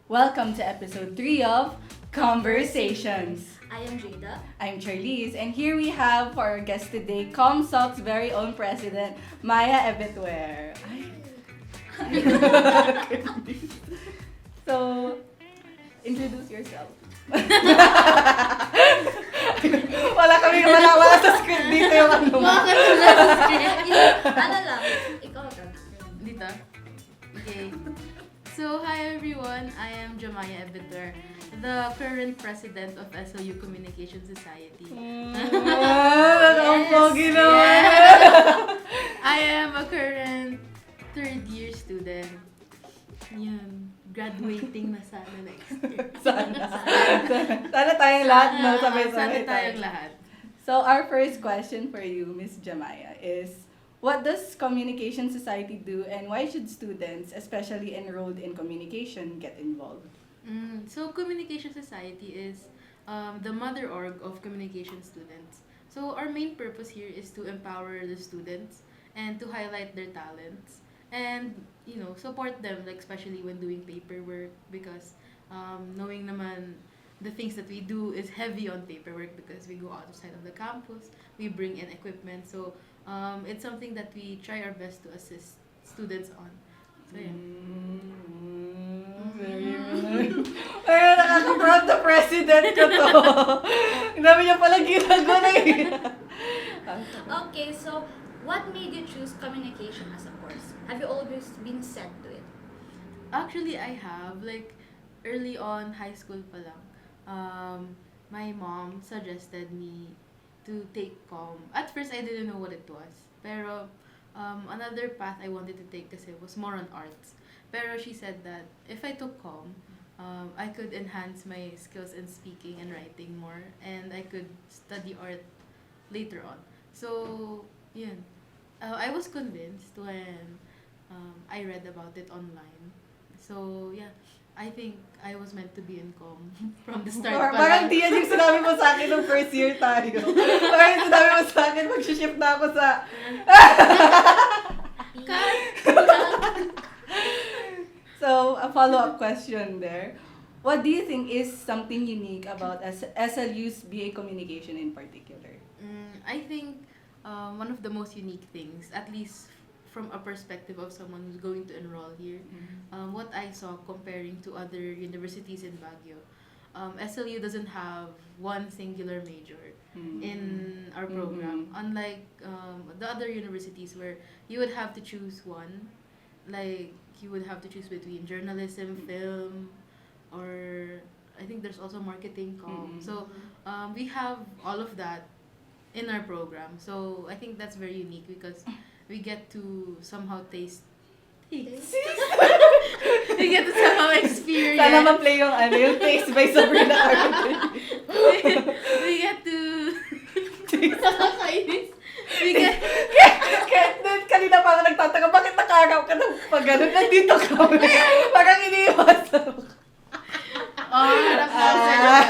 Welcome to episode 3 of Commversations. I am Jada. I'm 𝗘𝗽𝗓𝗏, and here we have for our guest today, COMMSOC's very own president, Jamaiah Ebetuer. So, introduce yourself. Wala sa script dito yung ano. Ano lang, ikaw ka. Dito? Okay. So, hi everyone. I am Jamaiah Ebetuer, the current president of SLU Communication Society. Ang pogi naman. I am a current third year student. Yan. Graduating na sana next year. Sana tayong lahat, no? Sabay-sabay Sana tayong lahat. So, our first question for you, Miss Jamaiah, is what does Communication Society do, and why should students, especially enrolled in communication, get involved? So, Communication Society is the mother org of communication students. So, our main purpose here is to empower the students and to highlight their talents and, support them, like especially when doing paperwork, because knowing naman the things that we do is heavy on paperwork because we go outside of the campus, we bring in equipment, so it's something that we try our best to assist students on. So yeah. Very good. Ay, nakaka-proud na president ko to. Ang dami niya palang ginagawa eh. Okay, so what made you choose communication as a course? Have you always been set to it? Actually, I have. Like, early on, high school pa lang, my mom suggested me to take comm. At first, I didn't know what it was. Pero, another path I wanted to take kasi was more on arts. Pero she said that if I took comm, I could enhance my skills in speaking and writing more, and I could study art later on. So, yun. I was convinced when I read about it online. So, yeah. I think I was meant to be in comm from the start. Parang di yan yung sinabi mo sa akin nung first year tayo. Parang yung sinabi mo sa akin, mag-shift na ako sa... So, a follow-up question there. What do you think is something unique about SLU's BA Communication in particular? I think one of the most unique things, at least from a perspective of someone who's going to enroll here, what I saw comparing to other universities in Baguio, SLU doesn't have one singular major in our program. Unlike the other universities where you would have to choose one, like you would have to choose between journalism, film, or I think there's also marketing, comm. So we have all of that in our program. So I think that's very unique because we get to somehow taste. We get to somehow experience. Sana ma-play yung Taste by Sabrina Carpenter. we get to... we get... Kanina pa ako nagtataka, bakit nakaraw ka ng pag-ganon? Nandito ka. Parang iniiwasan mo. harap na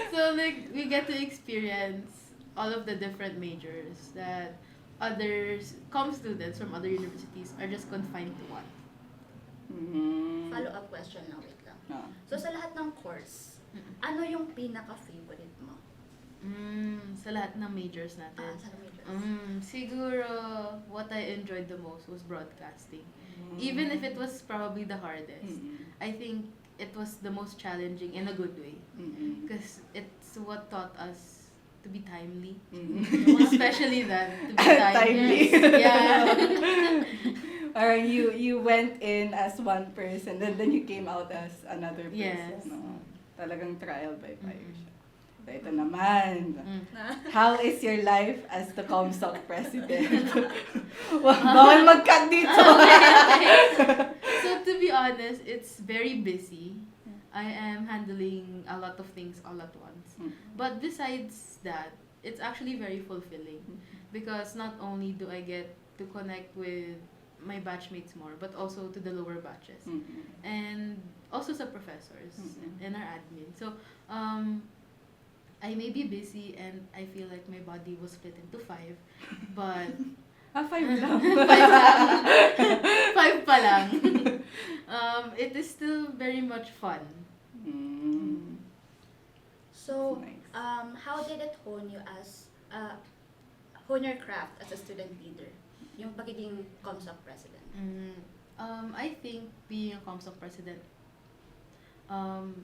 So like, we get to experience all of the different majors that others, comm students from other universities are just confined to one. Follow-up question lang, wait lang. No. So sa lahat ng course, ano yung pinaka-favorite mo? Sa lahat ng majors natin. Sa majors. Siguro, what I enjoyed the most was broadcasting. Even if it was probably the hardest, I think it was the most challenging in a good way. Because it's what taught us to be timely. Especially that, to be timely. Yeah. Or you went in as one person, then you came out as another person. Yes. No? Talagang trial by fire siya. So ito naman. How is your life as the COMMSOC president? Bawal mag-cut dito. So to be honest, it's very busy. I am handling a lot of things all at once. But besides that, it's actually very fulfilling because not only do I get to connect with my batchmates more, but also to the lower batches and also sa professors and our admin. So I may be busy and I feel like my body was split into 5, but 5 lang. 5 lang. 5 pa lang. It is still very much fun. So, Nice. how did it hone your craft as a student leader? Yung pagiging COMSOC president. I think being a COMMSOC president,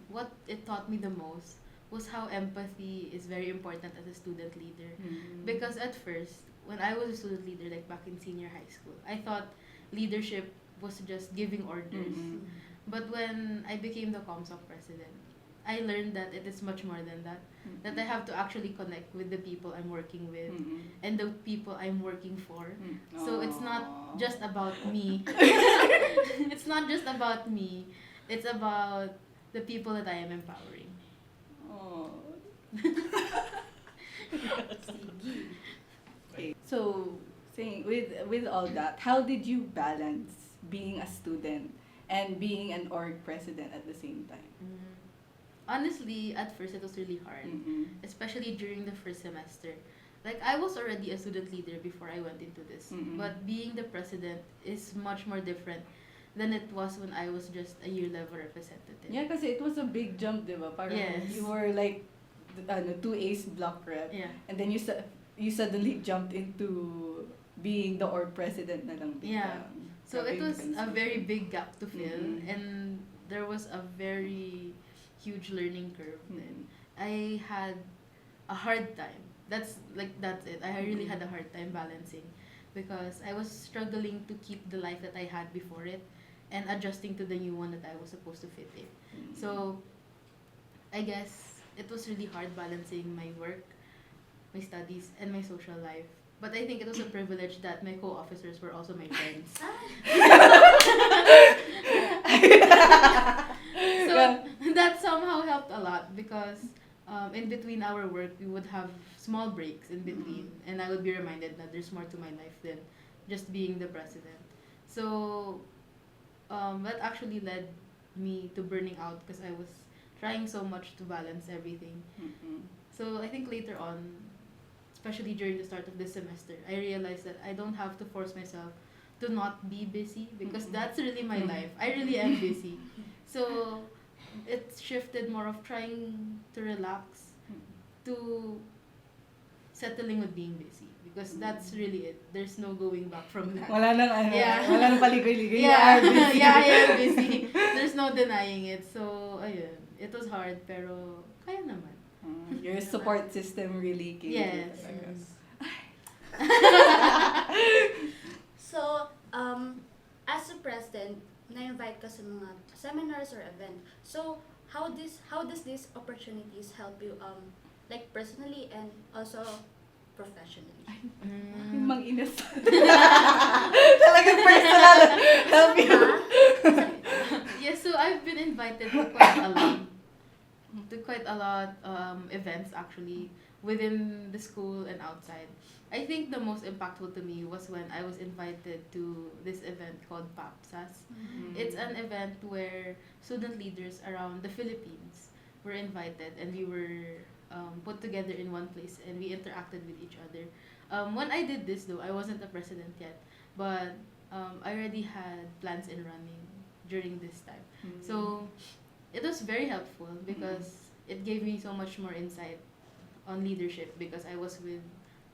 what it taught me the most was how empathy is very important as a student leader. Because at first, when I was a student leader, like back in senior high school, I thought leadership was just giving orders. But when I became the COMSOC president, I learned that it is much more than that. That I have to actually connect with the people I'm working with and the people I'm working for. So it's not just about me. It's not just about me. It's about the people that I am empowering. Okay. So, saying with all that, how did you balance being a student and being an org president at the same time? Honestly, at first it was really hard, especially during the first semester. Like, I was already a student leader before I went into this, but being the president is much more different than it was when I was just a year level representative. Yeah, kasi it was a big jump, diba? Parang Yes. you were like 2A's block rep, Yeah. and then you suddenly jumped into being the org president na lang bigla. Yeah. So it Grabe was yung a very transition. big gap to fill, and there was a very huge learning curve then. I had a hard time. That's it. I really had a hard time balancing because I was struggling to keep the life that I had before it and adjusting to the new one that I was supposed to fit in. So I guess it was really hard balancing my work, my studies, and my social life. But I think it was a privilege that my co-officers were also my friends. So that somehow helped a lot because in between our work, we would have small breaks in between, and I would be reminded that there's more to my life than just being the president. So that actually led me to burning out because I was trying so much to balance everything. So I think later on, especially during the start of this semester, I realized that I don't have to force myself to not be busy because that's really my life. I really am busy. So it shifted more of trying to relax to settling with being busy because that's really it. There's no going back from that. Wala nang wala nang paligoy-ligoy. Yeah, You are busy. yeah, I am busy. There's no denying it. So, ayun. It was hard, pero kaya naman. Your support system really came Yes. through talaga. So, as a president, na-invite ka sa mga seminars or event. So, how does these opportunities help you, like personally and also professionally? Yung mang-inas. Talagang personal. Help you. Yeah, so I've been invited to quite a lot events actually within the school and outside. I think the most impactful to me was when I was invited to this event called PAPSAS. It's an event where student leaders around the Philippines were invited and we were put together in one place and we interacted with each other. When I did this though, I wasn't the president yet, but I already had plans in running during this time. So it was very helpful because it gave me so much more insight on leadership because I was with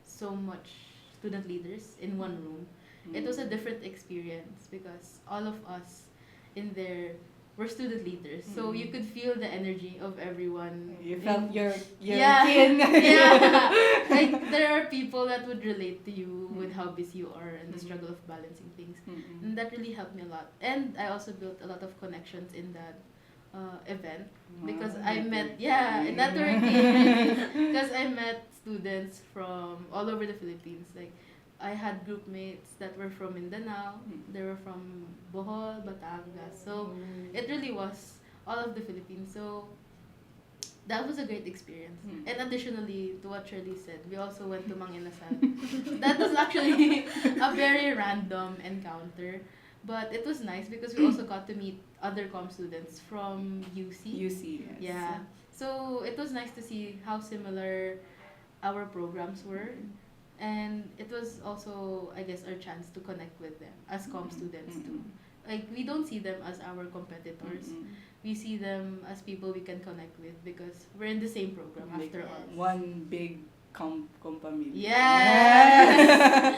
so much student leaders in one room. It was a different experience because all of us in there were student leaders. So you could feel the energy of everyone. You felt your yeah, kin. yeah. Like there are people that would relate to you with how busy you are and the struggle of balancing things. And that really helped me a lot. And I also built a lot of connections in that event because I met networking because I met students from all over the Philippines. Like I had group mates that were from Mindanao, they were from Bohol, Batangas. So it really was all of the Philippines. So that was a great experience. And additionally to what Shirley said, we also went to Mang Inasal. That was actually a very random encounter. But it was nice because we also got to meet other comm students from UC. UC, yes. Yeah. So it was nice to see how similar our programs were. And it was also, I guess, our chance to connect with them as comm students too. like we don't see them as our competitors. We see them as people we can connect with because we're in the same program Like after all. one big company. Yes.